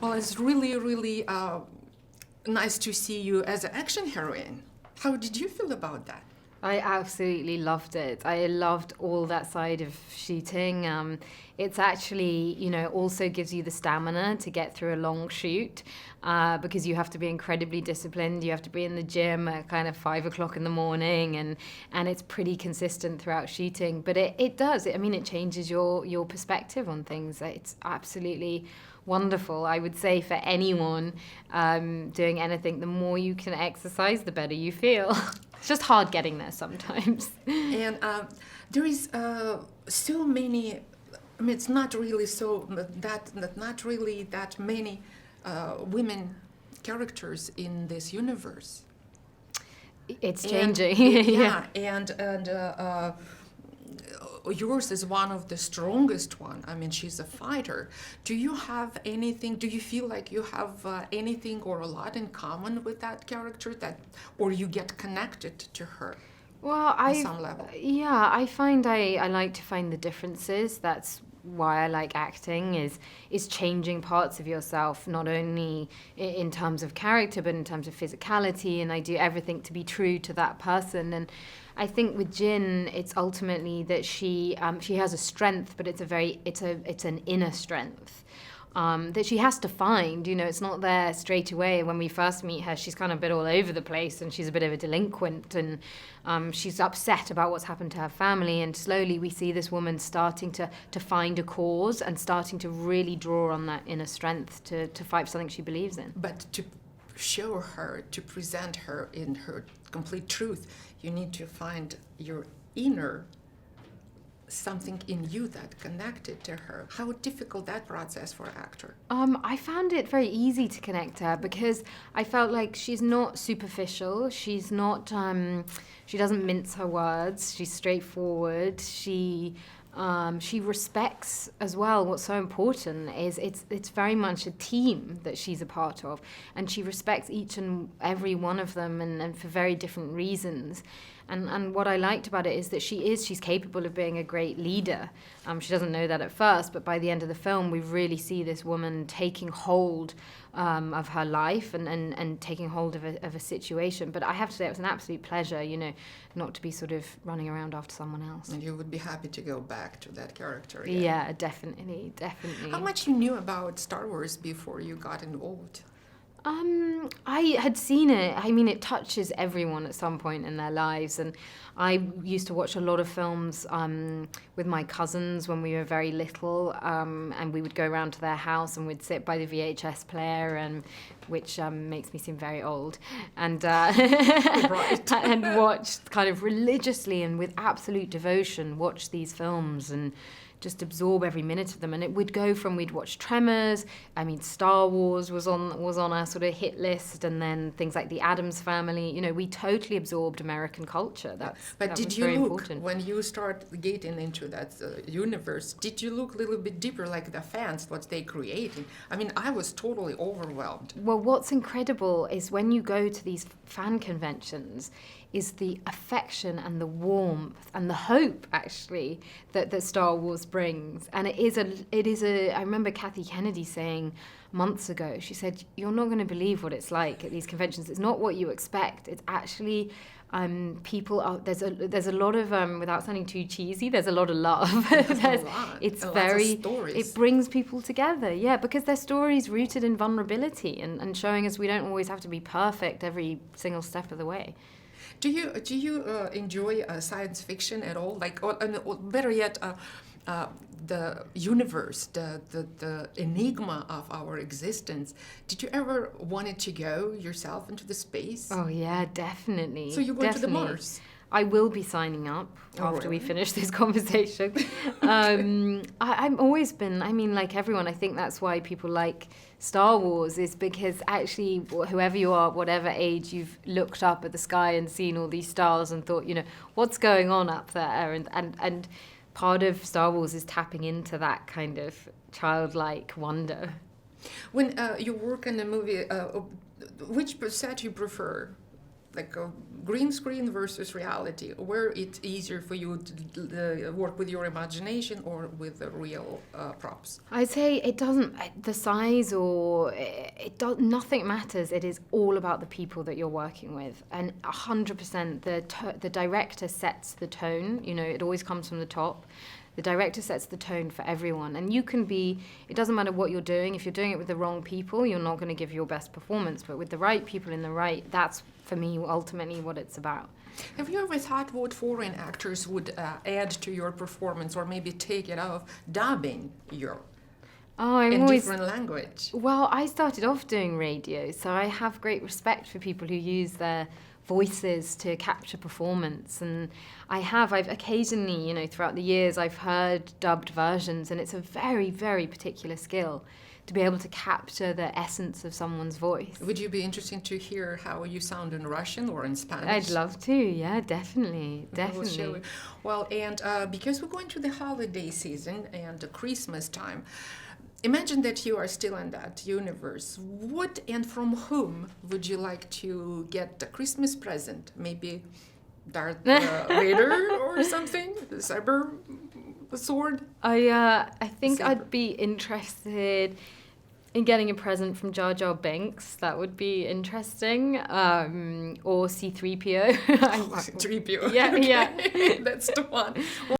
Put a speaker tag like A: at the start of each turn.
A: Well, it's really, really nice to see you as an action heroine. How did you feel about that?
B: I absolutely loved it. I loved all that side of shooting. It's actually, also gives you the stamina to get through a long shoot because you have to be incredibly disciplined. You have to be in the gym at kind of 5 o'clock in the morning, and it's pretty consistent throughout shooting. But it does. It changes your perspective on things. It's absolutely wonderful. I would say for anyone doing anything, the more you can exercise, the better you feel. It's just hard getting there sometimes.
A: And there is so many. It's not really not really that many women characters in this universe.
B: It's changing.
A: Yeah, and yours is one of the strongest one. She's a fighter. Do you have anything? Do you feel like you have anything or a lot in common with that character, or you get connected to her?
B: Well,
A: on some level.
B: Yeah, I find I like to find the differences. That's why I like acting, is changing parts of yourself, not only in terms of character, but in terms of physicality, and I do everything to be true to that person. And I think with Jin, it's ultimately that she has a strength, but it's an inner strength. That she has to find, it's not there straight away. When we first meet her, she's kind of a bit all over the place, and she's a bit of a delinquent, and she's upset about what's happened to her family, and slowly we see this woman starting to find a cause and starting to really draw on that inner strength to fight for something she believes in.
A: But to show her, to present her in her complete truth, you need to find your inner something in you that connected to her. How difficult that process for an actor?
B: I found it very easy to connect to her because I felt like she's not superficial. She's not. She doesn't mince her words. She's straightforward. She respects as well. What's so important is it's very much a team that she's a part of, and she respects each and every one of them, and for very different reasons. And what I liked about it is that she's capable of being a great leader. She doesn't know that at first, but by the end of the film, we really see this woman taking hold of her life and taking hold of a situation. But I have to say, it was an absolute pleasure, not to be sort of running around after someone else.
A: And you would be happy to go back to that character again.
B: Yeah, definitely.
A: How much you knew about Star Wars before you got involved?
B: I had seen it. It touches everyone at some point in their lives, and I used to watch a lot of films with my cousins when we were very little, and we would go around to their house and we'd sit by the VHS player, and which makes me seem very old, and and watch kind of religiously and with absolute devotion watch these films and just absorb every minute of them. And it would go from, we'd watch Tremors, Star Wars was on our sort of hit list, and then things like The Addams Family. We totally absorbed American culture. That was very important.
A: When you start getting into that universe, did you look a little bit deeper, like the fans, what they creating? I was totally overwhelmed.
B: Well, what's incredible is when you go to these fan conventions, is the affection and the warmth and the hope, actually, that Star Wars brings. And it is I remember Kathy Kennedy saying months ago, she said, "You're not going to believe what it's like at these conventions. It's not what you expect. It's actually people are, there's a lot of without sounding too cheesy, there's a lot of love. It's very, it brings people together, because their stories rooted in vulnerability and showing us we don't always have to be perfect every single step of the way."
A: Do you enjoy science fiction at all? Or better yet, the universe, the enigma of our existence. Did you ever wanted to go yourself into the space?
B: Oh yeah, definitely.
A: So you go to the Mars?
B: I will be signing up after we finish this conversation. I've always been, like everyone, I think that's why people like Star Wars, is because actually, whoever you are, whatever age, you've looked up at the sky and seen all these stars and thought, what's going on up there? And part of Star Wars is tapping into that kind of childlike wonder.
A: When you work in a movie, which set you prefer? like a green screen versus reality, where it's easier for you to work with your imagination or with the real props?
B: I'd say it doesn't, the size or nothing matters. It is all about the people that you're working with. And 100% the director sets the tone. You know, it always comes from the top. The director sets the tone for everyone. And you can be, it doesn't matter what you're doing. If you're doing it with the wrong people, you're not going to give your best performance. But with the right people in the right, that's, for me, ultimately what it's about.
A: Have you ever thought what foreign actors would add to your performance, or maybe take it off dubbing your in different language?
B: Well, I started off doing radio, so I have great respect for people who use their voices to capture performance. And I've occasionally, you know, throughout the years, I've heard dubbed versions, and it's a very, very particular skill to be able to capture the essence of someone's voice.
A: Would you be interested to hear how you sound in Russian or in Spanish?
B: I'd love to, yeah, definitely.
A: Well, and because we're going to the holiday season and the Christmas time, imagine that you are still in that universe. What and from whom would you like to get a Christmas present? Maybe Darth Vader or something? The cyber sword?
B: I think I'd be interested in getting a present from Jar Jar Binks. That would be interesting. Or C-3PO.
A: C-3PO.
B: Yeah,
A: okay.
B: yeah.
A: That's the one.